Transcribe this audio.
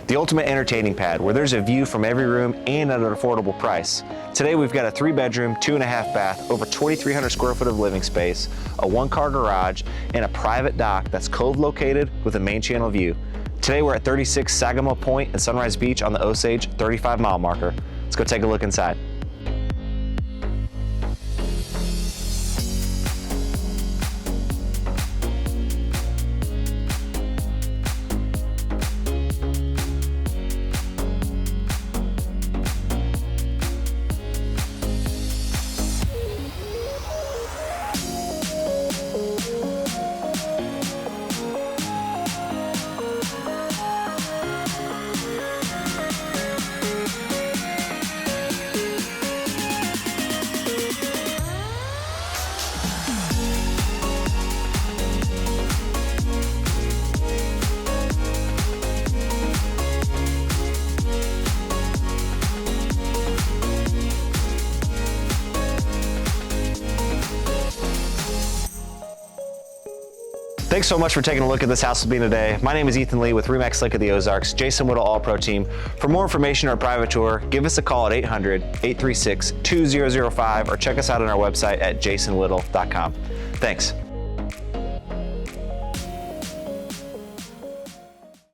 The ultimate entertaining pad where there's a view from every room and at an affordable price. Today we've got a 3-bedroom, 2.5 bath, over 2,300 square foot of living space, a 1-car garage, and a private dock that's cove located with a main channel view. Today we're at 36 Sagamo Point and Sunrise Beach on the Osage 35-mile marker. Let's go take a look inside. Thanks so much for taking a look at this house with me today. My name is Ethan Lee with RE/MAX Lake of the Ozarks, Jason Whittle All-Pro Team. For more information or a private tour, give us a call at 800-836-2005 or check us out on our website at jasonwhittle.com. Thanks.